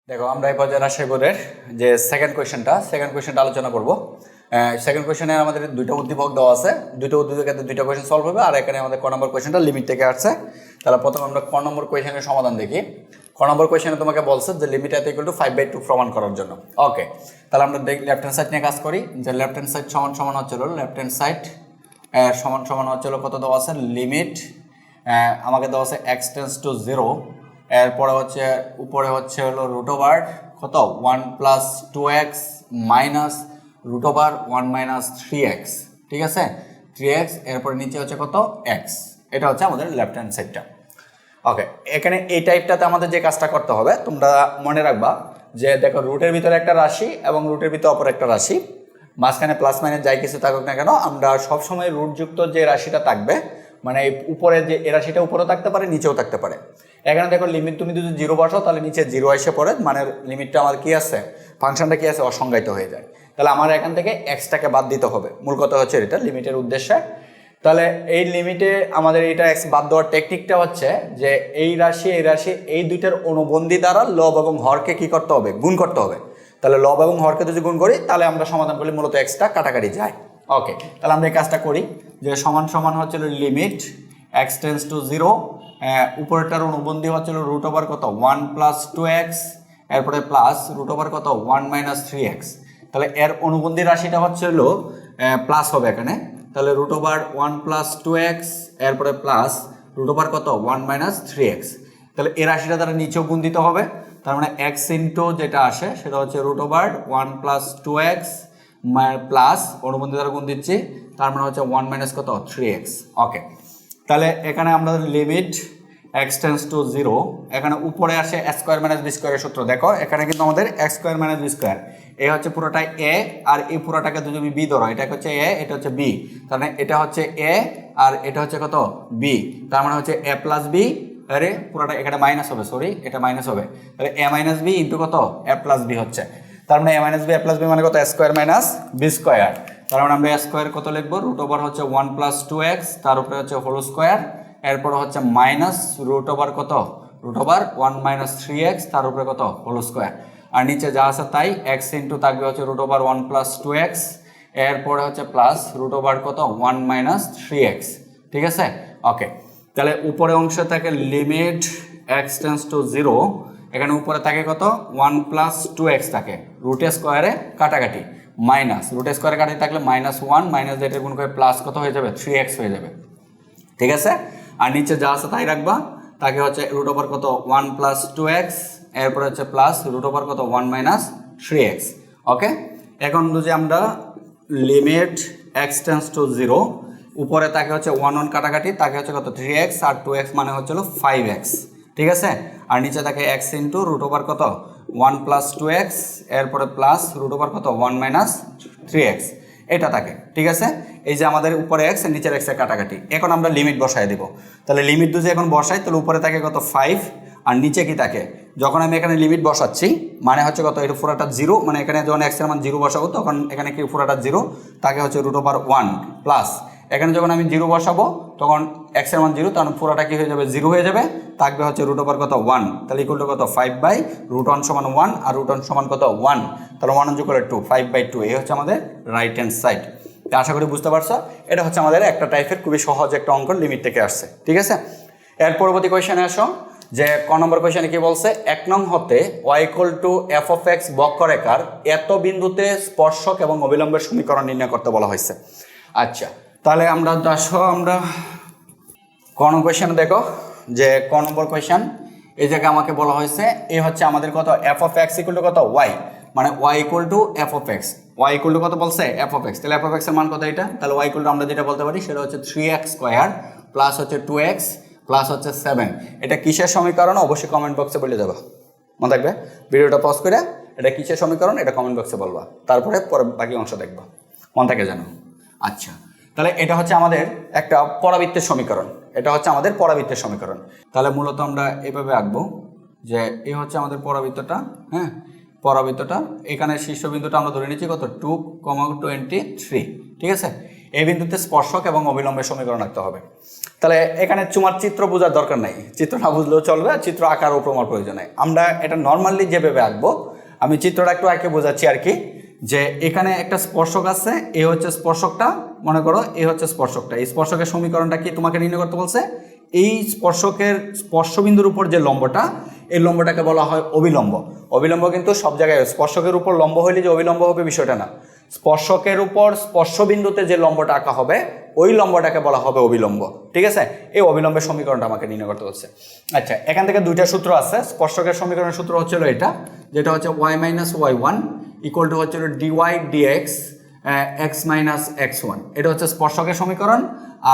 দেখো আমরা এই পর্যায়ে রাজশাহী বোর্ডের যে সেকেন্ড কোয়েশ্চেনটা আলোচনা করব। সেকেন্ড কোয়েশ্চেনে আমাদের দুইটা উদ্দীপক দেওয়া আছে, দুইটা উদ্দীপকের দুইটা কোয়েশ্চেন সলভ হবে, আর এখানে আমাদের ক নম্বর কোয়েশ্চেনটা লিমিট থেকে আসছে। তাহলে প্রথমে আমরা ক নম্বর কোয়েশ্চেনের সমাধান দেখি। ক নম্বর কোয়েশ্চেনে তোমাকে বলছে যে লিমিট এত ইকুয়াল টু 5/2 প্রমাণ করার জন্য। ওকে, তাহলে আমরা লেফট হ্যান্ড সাইড নিয়ে কাজ করি। যে লেফট হ্যান্ড সাইড সমান সমান হচ্ছিল লেফট হ্যান্ড সাইড সমান সমান হচ্ছিল কত দেওয়া আছে, লিমিট আমাকে দেওয়া আছে x টেন্ডস টু 0, এরপরে হচ্ছে উপরে হচ্ছে হলো রুট ওভার কত 1 plus 2x minus root over 1 minus 3x, ঠিক আছে 3x, এরপরে নিচে হচ্ছে কত x। এটা হচ্ছে আমাদের লেফট হ্যান্ড সাইডটা। ওকে, এখানে এই টাইপটাতে আমাদের যে কাজটা করতে হবে তোমরা মনে রাখবা যে দেখো রুটের ভিতরে একটা রাশি এবং রুটের ভিতরে অপর একটা রাশি, মাঝখানে প্লাস মাইনাস যাই কিছু থাকুক না কেন, আমরা সবসময় রুটযুক্ত যে রাশিটা থাকবে মানে উপরে যে এই রাশিটা উপরেও থাকতে পারে নিচেও থাকতে পারে। এখানে দেখো লিমিট তুমি যদি 0 বসাও তাহলে নিচে 0 এসে পড়ে, মানে লিমিটটা আমার কি আছে, ফাংশনটা কি আছে, অসংজ্ঞায়িত হয়ে যায়। তাহলে আমার এখান থেকে এক্সটাকে বাদ দিতে হবে, মূল কথা হচ্ছে এটা লিমিটের উদ্দেশ্যে। তাহলে এই লিমিটে আমাদের এটা এক্স বাদ দেওয়ার টেকনিকটা হচ্ছে যে এই রাশি এই দুইটার অনুবন্ধী দ্বারা লব এবং হরকে কি করতে হবে, গুণ করতে হবে। তাহলে লব এবং হরকে যদি গুণ করি তাহলে আমরা সমাধান করলে মূলত এক্সটা কাটাকাটি যায়। ওকে, তাহলে আমরা এই কাজটা করি যে সমান সমান হচ্ছিল লিমিট x টেন্ডস টু 0, উপরেরটার অনুবন্ধী হচ্ছিল রুট ওভার কত 1 প্লাস 2x, এরপরে প্লাস রুট ওভার কত 1 মাইনাস 3x। তাহলে এর অনুবন্ধী রাশিটা হচ্ছিল প্লাস হবে এখানে, তাহলে রুট ওভার 1 প্লাস 2x, এরপরে প্লাস রুট ওভার কত 1 মাইনাস 3x। তাহলে এই রাশিটা দ্বারা নিচেও গুণ দিতে হবে, তার মানে x ইন্টু যেটা আসে সেটা হচ্ছে root over 1 plus 2x plus অনুবন্ধী দ্বারা গুণ দিচ্ছি, তার মানে হচ্ছে 1 মাইনাস কত 3x। ওকে, তাহলে এখানে আমরা লিমিট x টেন্ডস টু 0, এখানে উপরে আসে a স্কোয়ার মাইনাস b স্কোয়ারের সূত্র। দেখো এখানে কিন্তু আমাদের x square minus b square, এ হচ্ছে পুরোটাই a আর এই পুরোটাকে যদি তুমি b ধরো, এটা হচ্ছে a এটা হচ্ছে b, তার মানে এটা হচ্ছে a আর এটা হচ্ছে কত b, তার মানে হচ্ছে a প্লাস b, আরে পুরোটা এখানে মাইনাস হবে, সরি এটা মাইনাস হবে, তাহলে a মাইনাস b ইন্টু কত a প্লাস b হচ্ছে, তার মানে a minus b a plus b মানে কত a square minus b square. তার মানে আমরা a স্কোয়ার কত লিখবো, রুট ওভার হচ্ছে 1 প্লাস 2x, তার উপরে হচ্ছে হোল স্কোয়ার, এরপর হচ্ছে মাইনাস রুট ওভার কত রুট ওভার 1 মাইনাস 3x, তার উপরে কত হোল স্কোয়ার, আর নিচে যা আছে তাই x ইন্টু থাকবে হচ্ছে রুট ওভার 1 প্লাস 2x, এরপরে হচ্ছে প্লাস রুট ওভার কত 1 মাইনাস 3x, ঠিক আছে। ওকে, তাহলে উপরে অংশে থাকে লিমিট x টেন্ডস টু 0, এখানে উপরে থাকে কত 1 প্লাস 2x থাকে, রুটের স্কোয়ারে কাটাকাটি মাইনাস রুটের স্কোয়ারে কাটাকাটি থাকলে মাইনাস 1 মাইনাস যেটা গুণ করে প্লাস কত হয়ে যাবে 3x হয়ে যাবে, ঠিক আছে। আর নিচে যা আছে তাই রাখবা, তাকে হচ্ছে রুট ওভার কত 1 প্লাস 2x, এরপরে হচ্ছে প্লাস রুট ওভার কত 1 মাইনাস 3x। ওকে, এখন যদি আমরা লিমিট x টেন্ডস টু 0, উপরে তাকে হচ্ছে 1 কাটাকাটি, তাকে হচ্ছে কত 3x আর 2x মানে হচ্ছিল 5x, ঠিক আছে। আর নিচে থাকে x ইন্টু রুট ওভার কত 1 প্লাস 2x, এরপরে প্লাস রুট ওভার কত 1 মাইনাস 3x, এটা থাকে, ঠিক আছে। এই যে আমাদের উপরে x নিচের x এর কাটাকাটি, এখন আমরা লিমিট বসাই দেব। তাহলে লিমিট যদি এখন বসাই তাহলে উপরে থাকে কত 5 আর নিচে কি থাকে, যখন আমি এখানে লিমিট বসাচ্ছি মানে হচ্ছে কত এটা পুরোটা 0, মানে এখানে যখন x এর মান 0 বসাবো তখন এখানে কি পুরোটা 0, তাকে হচ্ছে রুট ওভার 1 প্লাস এখানে যখন আমি 0 বসাবো তখন x এর মান 0, তখন পুরোটা কি হয়ে যাবে 0 হয়ে যাবে, থাকবে হচ্ছে রুট ওভার কত 1, তাহলে ইকুয়াল টু কত 5/√1 সমান 1 আর √1 সমান কত 1, তাহলে 1 যোগ করে 2, 5/2, এই হচ্ছে আমাদের রাইট হ্যান্ড সাইড। আশা করি বুঝতে পারছো, এটা হচ্ছে আমাদের একটা টাইপের খুবই সহজ একটা অঙ্ক, লিমিট থেকে আসছে, ঠিক আছে। এর পরবর্তী কোয়েশ্চেনে আসো যে ক নম্বর কোয়েশ্চেনে কি বলছে, 1 নং হতে y f of x বক্ররেখার এত বিন্দুতে স্পর্শক এবং অবিলম্বের সমীকরণ নির্ণয় করতে বলা হয়েছে। আচ্ছা, তাহলে আমরা ক নম্বর কোয়েশ্চেন দেখো যে ক নম্বর কোয়েশ্চেন এই জায়গায় আমাকে বলা হয়েছে এ হচ্ছে আমাদের কত f of x equal to কত y, মানে y equal to f of x, y equal to কত বলছে f of x, তাহলে f of x এর মান কত এটা, তাহলে y ইকুয়াল টু আমরা যেটা বলতে পারি সেটা হচ্ছে 3x স্কয়ার প্লাস হচ্ছে 2x প্লাস হচ্ছে 7। এটা কিসের সমীকরণ অবশ্যই কমেন্ট বক্সে বলে দেবা, মনে থাকবে। ভিডিওটা পজ করে এটা কিসের সমীকরণ এটা কমেন্ট বক্সে বলবা, তারপরে বাকি অংশ দেখবা, মনে থাকে জানো। আচ্ছা, তাহলে এটা হচ্ছে আমাদের একটা পরাবৃত্তের সমীকরণ, এটা হচ্ছে আমাদের পরাবৃত্তের সমীকরণ। তাহলে মূলত আমরা এভাবে আঁকবো যে এই হচ্ছে আমাদের পরাবৃত্তটা, হ্যাঁ পরাবৃত্তটা, এখানে শীর্ষবিন্দুটা আমরা ধরে নিচ্ছি কত 2,23, ঠিক আছে। এই বিন্দুতে স্পর্শক এবং অবিলম্বের সমীকরণ আঁকতে হবে। তাহলে এখানে তোমার চিত্র বোঝার দরকার নাই, চিত্র না বুঝলেও চলবে, চিত্র আঁকার উপমার প্রয়োজন নেই। আমরা এটা নর্মালি যেভাবে আঁকবো, আমি চিত্রটা একটু আঁকে বোঝাচ্ছি আর কি। যে এখানে একটা স্পর্শক আছে, এ হচ্ছে স্পর্শকটা, মনে করো এ হচ্ছে স্পর্শকটা। এই স্পর্শকের সমীকরণটা কি তোমাকে নির্ণয় করতে বলছে? এই স্পর্শকের স্পর্শবিন্দুর উপর যে লম্বটা, এই লম্বটাকে বলা হয় অবিলম্ব। অবিলম্ব কিন্তু সব জায়গায়, স্পর্শকের উপর লম্ব হইলে যে অবিলম্ব হবে বিষয়টা না, স্পর্শকের উপর স্পর্শবিন্দুতে যে লম্বটা আঁকা হবে ওই লম্বটাকে বলা হবে অবিলম্ব। ঠিক আছে, এই অবিলম্বের সমীকরণটা আমাকে নির্ণয় করতে হচ্ছে। আচ্ছা, এখান থেকে দুইটা সূত্র আছে। স্পর্শকের সমীকরণের সূত্র হচ্ছিল এটা, যেটা হচ্ছে y minus y1 equal to হচ্ছিল dy dx x minus x1। এটা হচ্ছে স্পর্শকের সমীকরণ।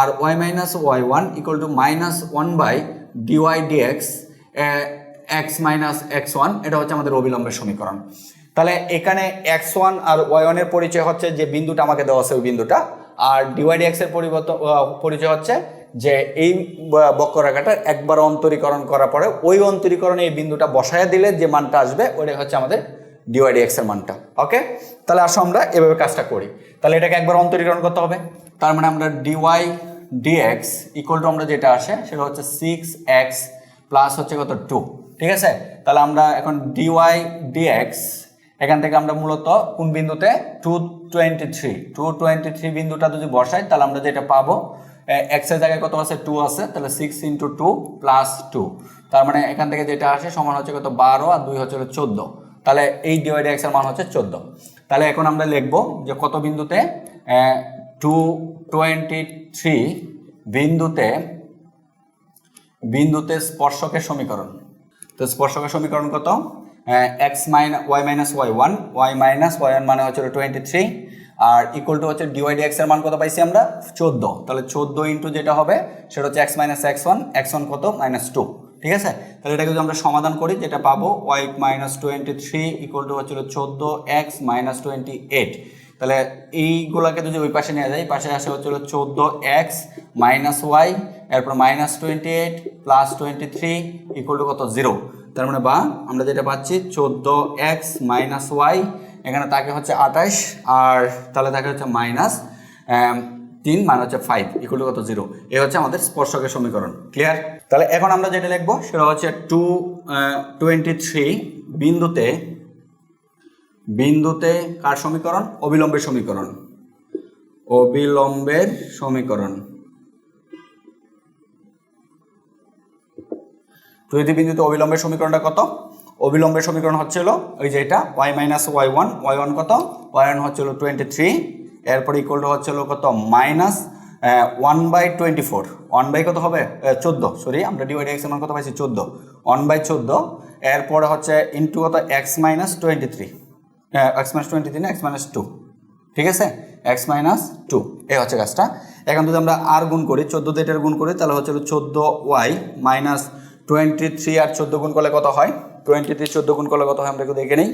আর y minus y1 equal to minus 1 by dy dx x minus x1, এটা হচ্ছে আমাদের অবিলম্বের সমীকরণ। তাহলে এখানে x1 আর y1 এর পরিচয় হচ্ছে যে বিন্দুটা আমাকে দেওয়া আছে ওই বিন্দুটা, আর dy dx এর পরিচয় হচ্ছে যে এই বক্ররেখাটা একবার অন্তরীকরণ করার পরে ওই অন্তরীকরণে এই বিন্দুটা বসায় দিলে যে মানটা আসবে ওইটাই হচ্ছে আমাদের dy dx এর মানটা। ওকে, তাহলে আসো আমরা এভাবে কাজটা করি। তাহলে এটাকে একবার অন্তরীকরণ করতে হবে, তার মানে আমরা dy dx ইকুয়াল টু আমরা যেটা আসে সেটা হচ্ছে 6x প্লাস হচ্ছে কত 2। ঠিক আছে, তাহলে আমরা এখন dy dx এখান থেকে আমরা মূলত কোন বিন্দুতে 223 বিন্দুটা যদি বসাই তাহলে আমরা যেটা পাবো, x এর জায়গায় কত আছে 2 আছে, তাহলে 6 × 2 প্লাস 2, তার মানে এখান থেকে যেটা আসে সমান হচ্ছে কত 12 আর 2 হচ্ছে 14। তাহলে এই dy dx এর মান হচ্ছে 14। তাহলে এখন আমরা লিখবো যে কত বিন্দুতে 223 বিন্দুতে স্পর্শকের সমীকরণ। তো স্পর্শকের সমীকরণ কত? x y minus y1, y minus y1 মানে হচ্ছে 23, আর ইকুয়াল টু হচ্ছে dy dx এর মান কত পাইছি আমরা 14। তাহলে 14 ইন্টু যেটা হবে সেটা হচ্ছে x মাইনাস x1 কত -2। ঠিক আছে, তাহলে এটাকে যদি আমরা সমাধান করি যেটা পাবো y মাইনাস 23 ইকুয়াল টু হচ্ছে 14x মাইনাস 28। তাহলে এইগুলাকে যদি ওই পাশে নিয়ে যাই, পাশে আসে হচ্ছে 14x মাইনাস y, এরপর মাইনাস 28 প্লাস 23 ইকুয়াল টু কত 0। তার মানে বা আমরা যেটা পাচ্ছি 14x মাইনাস y, এখানে তাকে হচ্ছে 28, আর তাহলে তাকে হচ্ছে মাইনাস 3 মানে হচ্ছে 5 ইকুয়াল টু কত 0। এই হচ্ছে আমাদের স্পর্শকের সমীকরণ। ক্লিয়ার? তাহলে এখন আমরা যেটা লিখবো সেটা হচ্ছে 223 বিন্দুতে কার সমীকরণ? অবিলম্বের সমীকরণ। অবিলম্বের সমীকরণ। বিন্দুতে অবিলম্বের সমীকরণটা কত? অবিলম্বের সমীকরণ হচ্ছিল ওই যে এটা y মাইনাস y1 কত? y1 হচ্ছিল 23, এরপর ইকুয়াল টু হচ্ছিল কত মাইনাস 1/24, 1 বাই কত হবে 14, সরি আমরা dy dx এর মান কত পাইছি 14, 1/14, এরপরে হচ্ছে ইন্টু কত x মাইনাস 23, x মাইনাস 23 না x মাইনাস 2। ঠিক আছে, x মাইনাস 2, এই হচ্ছে কাজটা। এখন যদি আমরা আর গুণ করি 14 দিয়ে এটার গুণ করি তাহলে হচ্ছে 14y মাইনাস 23 আর 14 গুণ করলে কত হয়? 23 14 গুণ করলে কত হয় আমরা একটু দেখে নিই।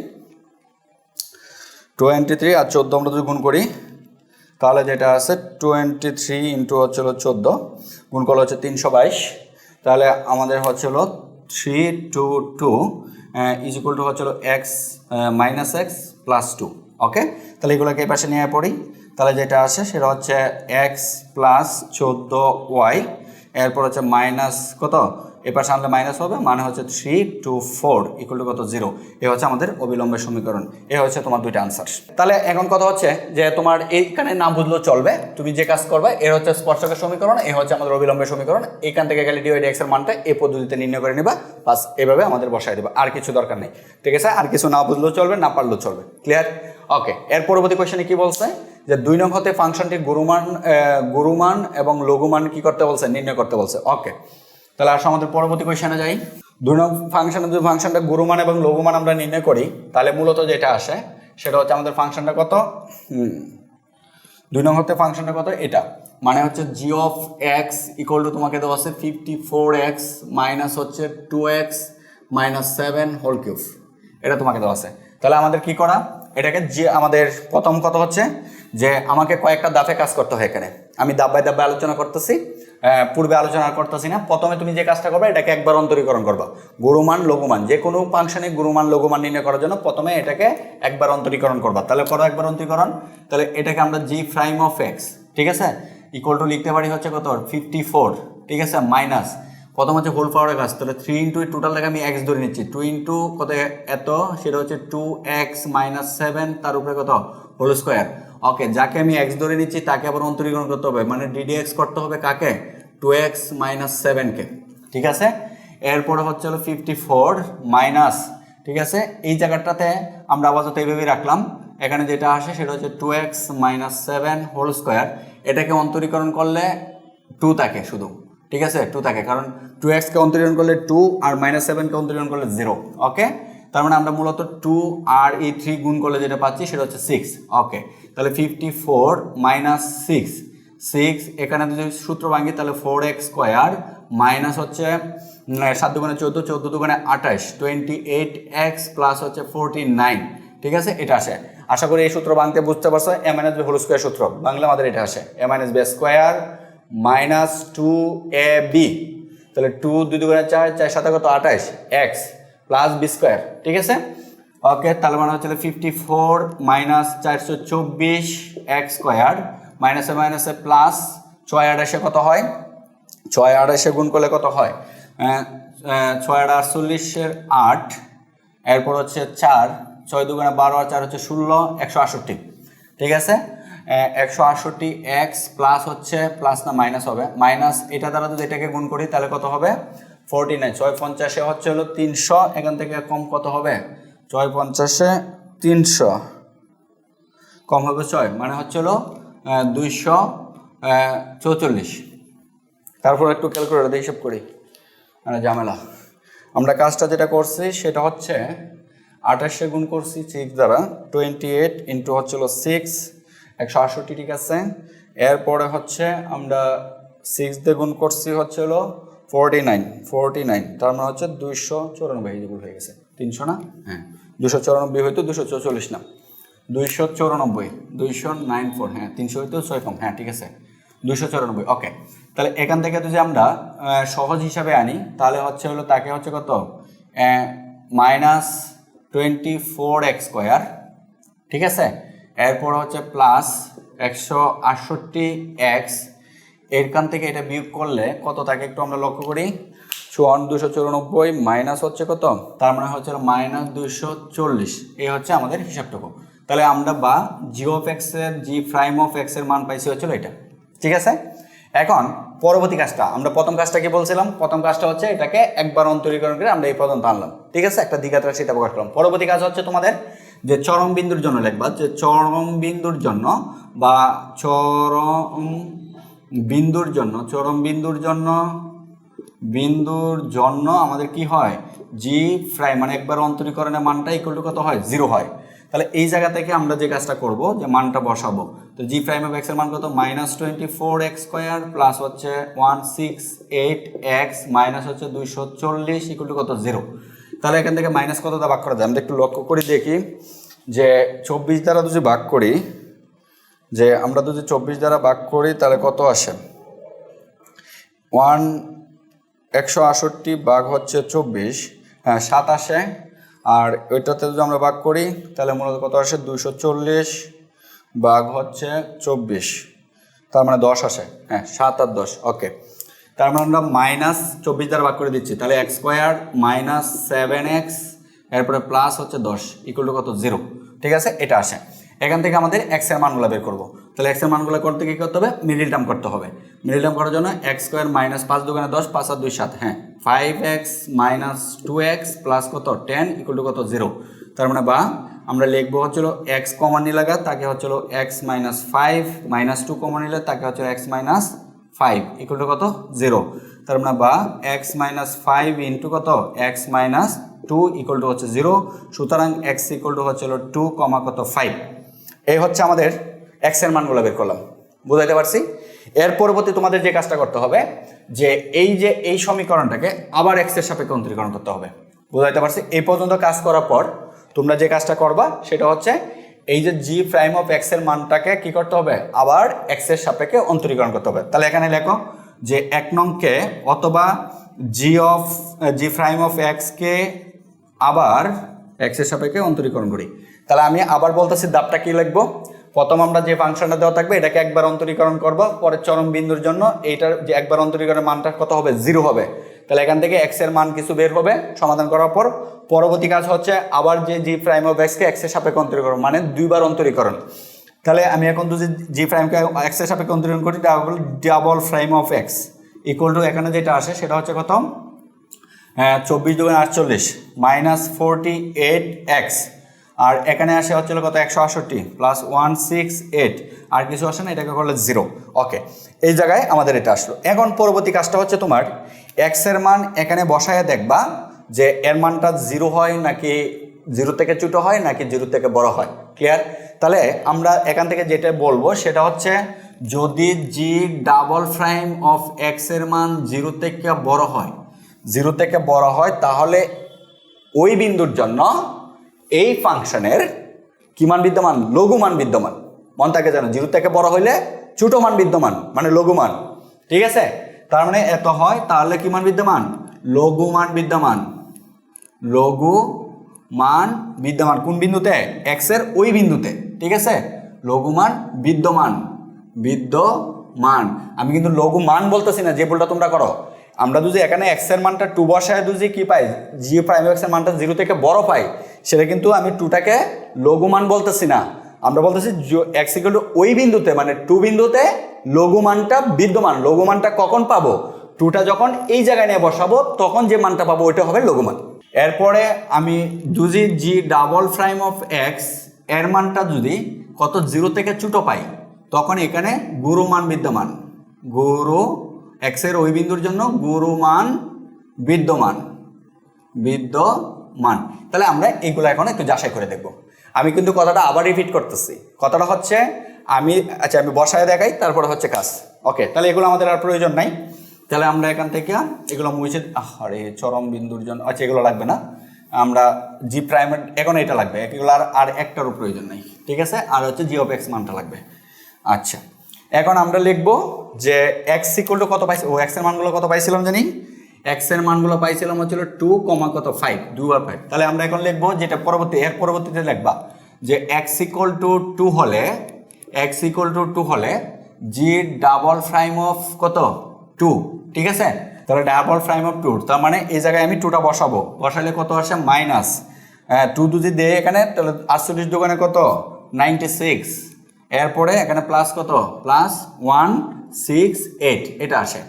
23 আর 14 আমরা যদি গুণ করি তাহলে যেটা আছে 23 ইন্টু হচ্ছিল 14 গুণ করলে হচ্ছে 322। তাহলে আমাদের হচ্ছিল 322 ইজ ইকুয়াল টু হচ্ছিল x মাইনাস x প্লাস 2। ওকে, তাহলে এগুলোকে এই পাশে নিয়ে পড়ি, তাহলে যেটা আসে সেটা হচ্ছে x প্লাস 14y, এরপর হচ্ছে মাইনাস কত, এ পাশে আনলে মাইনাস হবে, মানে হচ্ছে 324 ইকুয়াল টু কত 0। এ হচ্ছে আমাদের অবিলম্বের সমীকরণ। এ হচ্ছে তোমার দুইটা আনসার। তাহলে এখন কথা হচ্ছে যে তোমার এইখানে না বুঝলেও চলবে, তুমি যে কাজ করবে এ হচ্ছে স্পর্শকের সমীকরণ, এ হচ্ছে আমাদের অবিলম্বের সমীকরণ। এখান থেকে গেলে dy dx এর মানটা এই পদ্ধতিতে নির্ণয় করে নিবা, বাস এভাবে আমাদের বসায় দিবা, আর কিছু দরকার নেই। ঠিক আছে, আর কিছু না বুঝলেও চলবে, না পারলেও চলবে। ক্লিয়ার? ওকে, এর পরবর্তী কোয়েশ্চেনে কি বলছে যে 2 নং হতে ফাংশনটির গুরুমান এবং লঘুমান কি করতে বলছে? নির্ণয় করতে বলছে। ওকে, তাহলে আসো আমাদের পরবর্তী কোয়েশ্চেনে যাই। 2 নং ফাংশনে যদি ফাংশনটা গুরুমান এবং লঘুমান আমরা নির্ণয় করি তাহলে মূলত যেটা আসে সেটা হচ্ছে আমাদের ফাংশনটা কত, 2 নং হতে ফাংশনটা কত, এটা মানে হচ্ছে g of x equal to তোমাকে দেওয়া আছে 54x মাইনাস হচ্ছে 2x মাইনাস 7 হোল কিউব, এটা তোমাকে দেওয়া আছে। তাহলে আমাদের কি করা, এটাকে যে আমাদের প্রথম কথা হচ্ছে যে আমাকে কয়েকটা ধাপে কাজ করতে হয়। এখানে আমি ধাপ বাই ধাপে আলোচনা করতেছি, পূর্বে আলোচনা করতেছি না। প্রথমে তুমি যে কাজটা করবে এটাকে একবার অন্তরীকরণ করবা, গুরুমান লঘুমান, যে কোনো ফাংশনে গুরুমান লঘুমান নির্ণয় করার জন্য প্রথমে এটাকে একবার অন্তরীকরণ করবা। তাহলে করো একবার অন্তরীকরণ, তাহলে এটাকে আমরা g প্রাইম অফ x, ঠিক আছে, ইকুয়াল টু লিখতে পারি হচ্ছে কত 54, ঠিক আছে, মাইনাস প্রথম হচ্ছে হোল পাওয়ারের কাজ, তাহলে 3 ইন্টু টোটাল থেকে আমি এক্স ধরে নিচ্ছি, 2 ইন্টু কত এত, সেটা হচ্ছে 2x মাইনাস 7 তার উপরে কত হোল স্কোয়ার। ওকে, যাকে আমি এক্স ধরে নিচ্ছি তাকে আবার অন্তরীকরণ করতে হবে, মানে ডিডিএক্স করতে হবে কাকে, 2x মাইনাস 7কে, ঠিক আছে। এরপরে হচ্ছে হলো 54 মাইনাস, ঠিক আছে, এই জায়গাটাতে আমরা আপাতত এইভাবেই রাখলাম, এখানে যেটা আসে সেটা হচ্ছে 2x মাইনাস 7 হোল স্কোয়ার, এটাকে অন্তরীকরণ করলে 2 থাকে শুধু, ঠিক আছে, 2 থাকে, কারণ 2x কে অন্তরীকরণ করলে 2 আর মাইনাস 7 কে অন্তরীকরণ করলে 0। ওকে, তার মানে আমরা মূলত 2 আর এই 3 গুণ করলে যেটা পাচ্ছি সেটা হচ্ছে 6। ওকে, তাহলে 54 মাইনাস 6, এখানে যদি সূত্র ভাঙি তাহলে 4x স্কোয়ার মাইনাস হচ্ছে 7 দুগুণে 14, 14 দুগুণে 28, 28x প্লাস হচ্ছে 49, ঠিক আছে, এটা আসে। আশা করি এই সূত্র ভাঙতে বুঝতে পারছো, a minus b whole square সূত্র বাংলা আমাদের এটা আসে, a minus b square minus 2ab, তাহলে 2 2 দুগুণে 4, 4 সাথে কত 28 x প্লাস b স্কোয়ার, ঠিক আছে। ওকে, তাহলে মানে হচ্ছে 54 মাইনাস 424 x স্কোয়ার মাইনাসে মাইনাসে প্লাস 6 28 কত হয়, 6 28 গুণ করলে কত হয়, 6 48 8, এরপর হচ্ছে 4, 6 দুগুণে 12 আর 4 হচ্ছে 16, 168, ঠিক আছে, 168x প্লাস হচ্ছে প্লাস না মাইনাস হবে, মাইনাস এটা দ্বারা যদি এটাকে গুণ করি তাহলে কত হবে 49, 6 50 হচ্ছে হলো 300, এখান থেকে কম কত হবে, 6 50 300 কম হবে 6, মানে হচ্ছে হলো 244। তারপর একটু ক্যালকুলেটর দিয়ে হিসাব করি, মানে ঝামেলা। আমরা কাজটা যেটা করছি সেটা হচ্ছে 28 গুণ করছি 6 দ্বারা, 28 ইন্টু হচ্ছে হলো 6, 168, ঠিক আছে। এরপরে হচ্ছে আমরা 6 দিয়ে গুণ করছি হচ্ছে হলো 49, তার মানে হচ্ছে 294, এই ভুল হয়ে গেছে, 300 না, হ্যাঁ 294 হয়তো 244 না, 294, 294, হ্যাঁ 300 হয়তো 6 কম, হ্যাঁ ঠিক আছে 294। ওকে, তাহলে এখান থেকে যদি আমরা সহজ হিসাবে আনি তাহলে হচ্ছে হলো তাকে হচ্ছে কত মাইনাস 24x স্কোয়ার, ঠিক আছে, এরপর হচ্ছে প্লাস 168x, এরখান থেকে এটা বিয়োগ করলে কত থাকে একটু আমরা লক্ষ্য করি, 294 মাইনাস হচ্ছে কত, তার মানে হচ্ছে মাইনাস 240, এই হচ্ছে আমাদের হিসাবটুকু। তাহলে আমরা বা জি অফ এক্স এর জি প্রাইম অফ এক্স এর মান পাইছি হচ্ছিল এটা, ঠিক আছে। এখন পরবর্তী কাজটা, আমরা প্রথম কাজটা কি বলছিলাম, প্রথম কাজটা হচ্ছে এটাকে একবার অন্তরীকরণ করে আমরা এই পর্যন্ত আনলাম, ঠিক আছে, একটা দ্বিঘাত রাশি এটা প্রকাশ করলাম। পরবর্তী কাজ হচ্ছে তোমাদের যে চরম বিন্দুর জন্য লিখবা, যে চরম বিন্দুর জন্য বা চরম বিন্দুর জন্য আমাদের কি হয়, জি প্রাইম মানে একবার অন্তরীকরণের মানটা ইকুয়াল টু কত হয়, 0 হয়। তাহলে এই জায়গা থেকে আমরা যে কাজটা করব, যে মানটা বসাবো, তো জি প্রাইম অফ এক্স এর মান কত, মাইনাস 24x স্কোয়ার প্লাস হচ্ছে 168x মাইনাস হচ্ছে 240 ইকুয়াল টু কত, 0। তাহলে এখান থেকে মাইনাস কত দ্বারা ভাগ করা যায়, আমরা একটু লক্ষ্য করি দেখি, যে 24 দ্বারা যদি ভাগ করি, যে আমরা যদি 24 দ্বারা ভাগ করি তাহলে কত আসে, 168 ভাগ হচ্ছে 24, হ্যাঁ 7 আসে, আর ওইটাতে যদি আমরা ভাগ করি তাহলে মূলত কত আসে, 240 ভাগ হচ্ছে 24, তার মানে 10 আসে, হ্যাঁ 7 আর 10। ওকে, তার মানে আমরা মাইনাস 24 দ্বারা ভাগ করে দিচ্ছি, তাহলে এক্স স্কোয়ার মাইনাস 7x এরপরে প্লাস হচ্ছে 10 ইকুয়াল টু কত, 0, ঠিক আছে, এটা আসে। এখান থেকে আমাদের এক্স এর মানগুলো বের করবো, তাহলে এক্স এর মানগুলো করতে কি করতে হবে, মিডিল টার্ম করতে হবে। মিডিল টার্ম করার জন্য এক্স স্কোয়ার মাইনাস 5 দুগুণে 10, 5 আর 2 7, হ্যাঁ 5x মাইনাস 2x প্লাস কত 10 ইকুয়াল টু কত, 0। তার মানে বা আমরা লিখবো হচ্ছিল এক্স কমন নিলাগা তাকে হচ্ছিল এক্স মাইনাস 5 মাইনাস 2 কমন নিলে তাকে হচ্ছে এক্স মাইনাস 5 ইকুয়াল টু কত, 0। তার মানে বা এক্স মাইনাস 5 ইন্টু কত, এক্স মাইনাস 2 ইকুয়াল টু হচ্ছে 0। সুতরাং এক্স ইকুয়াল টু হচ্ছিল 2 কমা কত 5। এই হচ্ছে আমাদের এক্স এর মানগুলো বের করলাম, বুঝাইতে পারছি। এর পরবর্তী তোমাদের যে কাজটা করতে হবে, যে এই সমীকরণটাকে আবার এক্স এর সাপেক্ষে অন্তরীকরণ করতে হবে, বুঝাইতে পারছি। এই পর্যন্ত কাজ করার পর তোমরা যে কাজটা করবা সেটা হচ্ছে এই যে জি প্রাইম অফ এক্স এর মানটাকে কি করতে হবে, আবার এক্স এর সাপেক্ষে অন্তরীকরণ করতে হবে। তাহলে এখানে লেখো যে 1 নংকে অথবা জি প্রাইম অফ এক্স কে আবার এক্স এর সাপেক্ষে অন্তরীকরণ করি। তাহলে আমি আবার বলতেছি দাবটা কি লিখবো, প্রথম আমরা যে ফাংশনটা দেওয়া থাকবে এটাকে একবার অন্তরীকরণ করব, পরে চরম বিন্দুর জন্য এইটার যে একবার অন্তরীকরণের মানটা কত হবে 0 হবে। তাহলে এখান থেকে x এর মান কিছু বের হবে সমাধান করার পর। পরবর্তী কাজ হচ্ছে আবার যে জি প্রাইম অফ x কে x এর সাপেক্ষে অন্তরীকরণ, মানে দুইবার অন্তরীকরণ। তাহলে আমি এখন যদি জি প্রাইমকে x এর সাপেক্ষে অন্তরীকরণ করি তাহলে double prime of x equal to এখানে যেটা আসে সেটা হচ্ছে কত 24 × 48 -48x, আর এখানে আসে হচ্ছিল কত 168 প্লাস 168, আর কিছু আসে না, এটাকে করলে 0। ওকে, এই জায়গায় আমাদের এটা আসলো। এখন পরবর্তী কাজটা হচ্ছে তোমার x এর মান এখানে বসায় দেখবা যে এর মানটা 0 হয় নাকি 0 থেকে ছোট হয় নাকি 0 থেকে বড় হয়। ক্লিয়ার? তাহলে আমরা এখান থেকে যেটা বলবো সেটা হচ্ছে যদি জি ডাবল প্রাইম অফ x এর মান 0 থেকে বড় হয়, 0 থেকে বড় হয়, তাহলে ওই বিন্দুর জন্য এই ফাংশনের কি মান বিদ্যমান? লঘু মান বিদ্যমান। মন থাকে জানো, 0 থেকে বড় হইলে ছোট মান বিদ্যমান, মানে লঘু মান। ঠিক আছে? তার মানে এত হয়, তাহলে কি মান বিদ্যমান? লঘু মান বিদ্যমান। লঘু মান বিদ্যমান কোন বিন্দুতে? x এর ওই বিন্দুতে। ঠিক আছে? লঘু মান বিদ্যমান, বিদ্যমান। আমি কিন্তু লঘু মান বলতেছি না, যে ভুলটা তোমরা করো। আমরা যদি এখানে x এর মানটা 2 বসায় যদি কি পাই, জি প্রাইম x এর মানটা 0 থেকে বড় পাই, সেটা কিন্তু আমি 2টাকে লঘু মান বলতেছি না। আমরা বলতেছি x ইকুয়াল টু ওই বিন্দুতে, মানে 2 বিন্দুতে লঘু মানটা বিদ্যমান। লঘু মানটা কখন পাবো? 2টা যখন এই জায়গায় নিয়ে বসাবো তখন যে মানটা পাবো ওইটা হবে লঘু মান। এরপরে আমি যদি জি ডাবল প্রাইম অফ x এর মানটা যদি কত 0 থেকে ছোট পাই, তখন এখানে গুরু মান বিদ্যমান। গুরু x এর ওই বিন্দুর জন্য গুরু মান বিদ্যমান, বিদ্যমান। তাহলে আমরা এইগুলো এখন একটু যাচাই করে দেখব। আমি কিন্তু কথাটা আবার রিপিট করতেছি। কথাটা হচ্ছে আমি বসায় দেখাই, তারপরে হচ্ছে কাজ। ওকে, তাহলে এগুলো আমাদের আর প্রয়োজন নাই। তাহলে আমরা এখান থেকে এগুলো মুছে, আরে চরম বিন্দুর জন্য আচ্ছা এগুলো লাগবে না, আমরা জি প্রাইমের এখন এটা লাগবে, এগুলো আর একটারও প্রয়োজন নেই। ঠিক আছে? আর হচ্ছে জি অফ এক্স মানটা লাগবে। আচ্ছা, এখন আমরা লিখব যে এক্স ইকুয়াল টু কত পাইছি, এক্স এর মানগুলো কত পাইছিলাম জানি, এক্স এর মানগুলো পাইছিলাম হচ্ছিল 2, কত 5, 2 আর 5। তাহলে আমরা এখন লিখবো যেটা পরবর্তীতে লিখবা যে এক্স ইকুয়াল টু 2 হলে জি ডাবল প্রাইম অফ কত 2। ঠিক আছে? তাহলে ডাবল প্রাইম অফ 2, তার মানে এই জায়গায় আমি 2টা বসাবো। বসালে কত আসে মাইনাস 2 যদি দেয় এখানে, তাহলে 48 দোকানে কত 96, এরপরে এখানে প্লাস কত প্লাস 168 এটা আসে।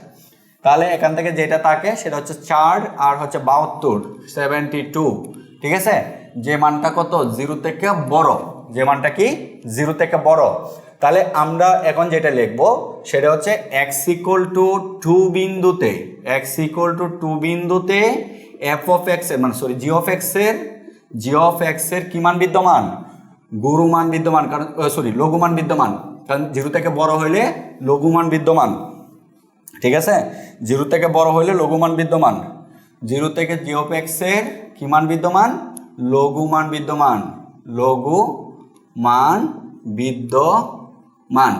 তাহলে এখান থেকে যেটা থাকে সেটা হচ্ছে 4 আর হচ্ছে 72, 72। ঠিক আছে? যে মানটা কত 0 থেকে বড়, যে মানটা কি 0 থেকে বড়। তাহলে আমরা এখন যেটা লিখবো সেটা হচ্ছে x ইকুয়াল টু 2 বিন্দুতে, x ইকুয়াল টু 2 বিন্দুতে f অফ x এর মানে জি অফ x এর কি মান বিদ্যমান? গুরু মান বিদ্যমান, কারণ লঘু মান বিদ্যমান, কারণ 0 থেকে বড় হইলে লঘু মান বিদ্যমান। ঠিক আছে? 0 থেকে বড় হইলে লঘু মান বিদ্যমান। 0 থেকে জি অফ এক্স এর কি মান বিদ্যমান? লঘু মান বিদ্যমান, লঘু মান বিদ্যমান।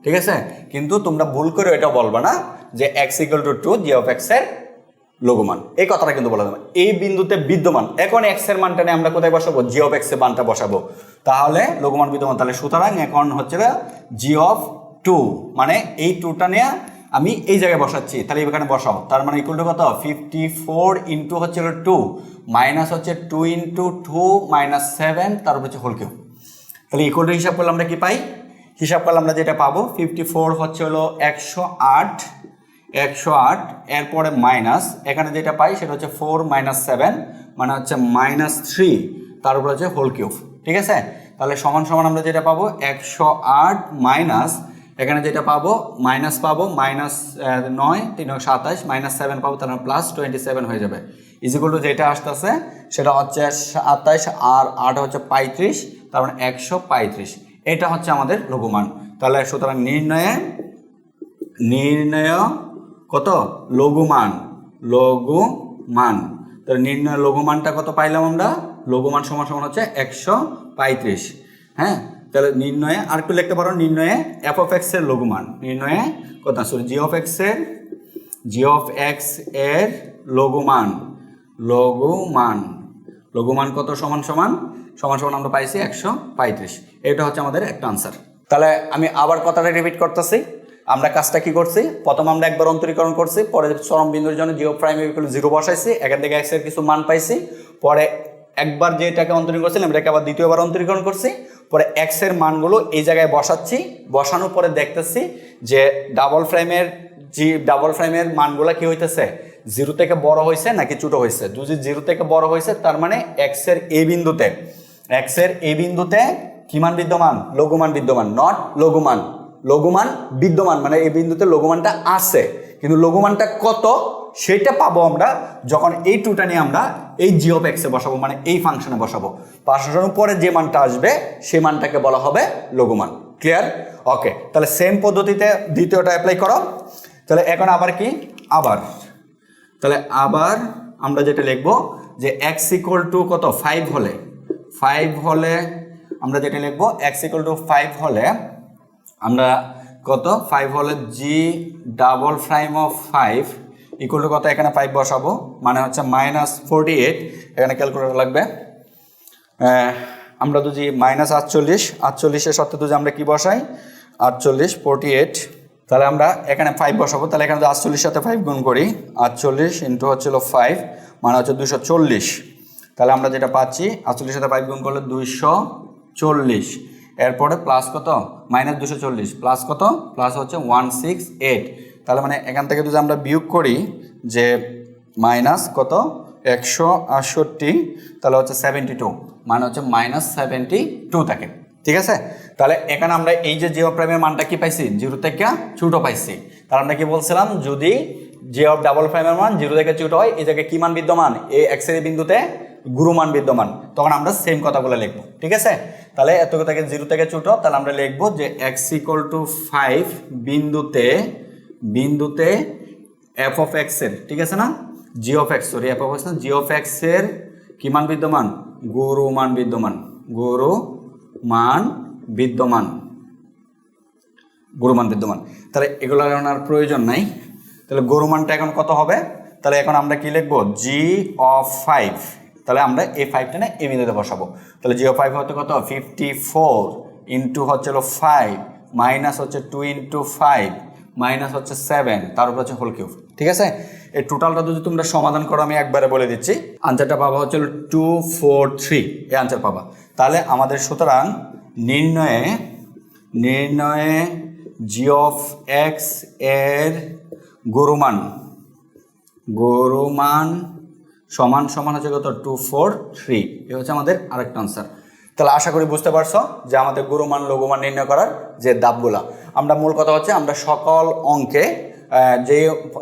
ঠিক আছে? কিন্তু তোমরা ভুল করে এটা বলবা না যে x equal to 2 G of x এর লঘু মান, এই কথাটা কিন্তু বলা যাবে। এই বিন্দুতে বিদ্যমান। এখন x এর মানটা নিয়ে আমরা কোথায় বসাবো? জি অফ এক্স এর মানটা বসাবো, তাহলে লঘু মান বিদ্যমান। তাহলে সুতরাং এখন হচ্ছে জি অফ 2, মানে এই 2টা নিয়ে আমি এই জায়গায় বসাচ্ছি, তাহলে এখানে বসাও। তার মানে ইকুয়াল টু কত 54 ইন্টু হচ্ছে 2 মাইনাস হচ্ছে 2 ইন্টু 2 মাইনাস 7, তারপর হচ্ছে হোল কিউব। তাহলে ইকুয়াল টু হিসাব করলে আমরা কি পাই? হিসাব করলে আমরা যেটা পাবো 54 হচ্ছে হলো 108, এরপরে মাইনাস এখানে যেটা পাই সেটা হচ্ছে 4 মাইনাস 7 মানে হচ্ছে -3, তার উপর হচ্ছে হোল কিউব। ঠিক আছে? তাহলে সমান আমরা যেটা পাবো 108 মাইনাস এখানে যেটা পাবো মাইনাস -9 3 27 -7 পাবো, তার মানে প্লাস 27 হয়ে যাবে। ইজিকুয়াল টু যেটা আসতেছে সেটা হচ্ছে 27 আর 8 হচ্ছে 35, তার মানে 135। এটা হচ্ছে আমাদের লঘুমান। তাহলে সুতরাং নির্ণয় কত লঘুমান, তাহলে নির্ণয় লঘুমানটা কত পাইলাম আমরা? লঘুমান সমান হচ্ছে 135। হ্যাঁ, তাহলে নির্ণয়ে আর কি লিখতে পারো, নির্ণয়ে এফ অফ এক্স এর লঘুমান, নির্ণয়ে কত জি অফ এক্স এর লঘুমান কত সমান আমরা পাইছি 135। এটা হচ্ছে আমাদের একটা আনসার। তাহলে আমি আবার কথাটা রিপিট করতেছি। আমরা কাজটা কি করছি, প্রথম আমরা একবার অন্তরীকরণ করছি, পরে চরম বিন্দুর জন্য জিও প্রাইম ইকুয়াল 0 বসাইছি, এখান থেকে এক্স এর কিছু মান পাইছি, পরে একবার যেটাকে অন্তরীকরণ করছিলাম এটাকে আবার দ্বিতীয়বার অন্তরীকরণ করছি, পরে এক্স এর মানগুলো এই জায়গায় বসাচ্ছি, বসানোর পরে দেখতেছি যে ডাবল ফ্রেমের মানগুলো কি হইতেছে, 0 থেকে বড় হয়েছে নাকি ছোট হয়েছে। যদি 0 থেকে বড় হয়েছে তার মানে এক্স এর এই বিন্দুতে কি মান বিদ্যমান, লঘুমান বিদ্যমান, নট লঘুমান, লঘুমান বিদ্যমান, মানে এই বিন্দুতে লঘুমানটা আছে, কিন্তু লঘুমানটা কত সেটা পাবো আমরা যখন এই টুটা নিয়ে আমরা এই জি অফ এক্স এ বসাবো, মানে এই ফাংশনে বসাবো। বসানোর পরে যে মানটা আসবে সেই মানটাকে বলা হবে লঘুমান। ক্লিয়ার? ওকে, তাহলে সেম পদ্ধতিতে দ্বিতীয়টা অ্যাপ্লাই করো। তাহলে এখন আবার কি, তাহলে আবার আমরা যেটা লিখবো যে এক্স ইকুয়াল টু কত, 5 হলে আমরা যেটা লিখবো এক্স ইকুয়াল টু 5 হলে আমরা কত, 5 হলে G double prime of 5 equal to কত, এখানে 5 বসাবো, মানে হচ্ছে -48, এখানে ক্যালকুলেটর লাগবে। আমরা যদি -48 সাথে যদি আমরা কি বসাই 48 48, তাহলে আমরা এখানে 5 বসাবো, তাহলে এখানে 48 সাথে 5 গুণ করি, 48 ইন্টু হচ্ছিল 5 মানে হচ্ছে 240। তাহলে আমরা যেটা পাচ্ছি 48 সাথে 5 গুণ করলে 240, এরপরে প্লাস কত, -240 প্লাস কত, প্লাস হচ্ছে 168। তাহলে মানে এখান থেকে যদি আমরা বিয়োগ করি যে মাইনাস কত 168, তাহলে হচ্ছে 72, মানে হচ্ছে -72 থাকে। ঠিক আছে? তাহলে এখানে আমরা এই যে জিও প্রাইমের মানটা কি পাইছি, 0 থেকে ছোট পাইছি। তাহলে আমরা কি বলছিলাম, যদি জি অফ ডাবল প্রাইমের মান 0 থেকে ছোট হয়, এই জায়গায় কি মান বিদ্যমান, এই এক্স এর বিন্দুতে গুরুমান বিদ্যমান, তখন আমরা সেম কথাগুলো লিখবো। ঠিক আছে? তাহলে এত থেকে 0 থেকে ছোট, তাহলে আমরা লিখবো যে এক্স ইকুয়াল টু 5 বিন্দুতে এফ অফ এক্স এর, ঠিক আছে না, G of X, sorry F of X না, জি অফ এক্স এর কি মান বিদ্যমান, গুরুমান বিদ্যমান, গুরুমান বিদ্যমান। তাহলে এগুলো আর প্রয়োজন নাই। তাহলে গুরুমানটা এখন কত হবে, তাহলে এখন আমরা কি লিখবো, জি অফ 5, তাহলে আমরা এই 5টা না এই বিন্দুতে বসাবো। তাহলে জি অফ 5 হতে কত, 54 ইন্টু হচ্ছে 5 মাইনাস হচ্ছে 2 ইন্টু 5 মাইনাস হচ্ছে 7, তার উপর হচ্ছে হোল কিউব। ঠিক আছে? এই টোটালটা যদি তোমরা সমাধান করো, আমি একবারে বলে দিচ্ছি, আনসারটা পাবা হচ্ছে 243, এই আনসার পাবা। তাহলে আমাদের সুতরাং নির্ণয়ে জি অফ এক্স এর গুরুমান সমান হচ্ছে কত, 243, এ হচ্ছে আমাদের আরেকটা আনসার। তাহলে আশা করি বুঝতে পারছো যে আমাদের গুরুমান লঘুমান নির্ণয় করার যে ধাপগুলা, আমরা মূল কথা হচ্ছে আমরা সকল অঙ্কে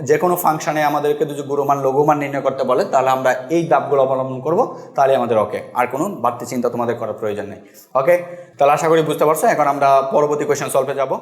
যে কোনো ফাংশনে আমাদেরকে যদি গুরুমান লঘুমান নির্ণয় করতে বলে, তাহলে আমরা এই ধাপগুলো অবলম্বন করব, তাহলে আমাদের ওকে, আর কোনো বাড়তি চিন্তা তোমাদের করার প্রয়োজন নেই। ওকে, তাহলে আশা করি বুঝতে পারছো। এখন আমরা পরবর্তী কোয়েশ্চেন সলভে যাব।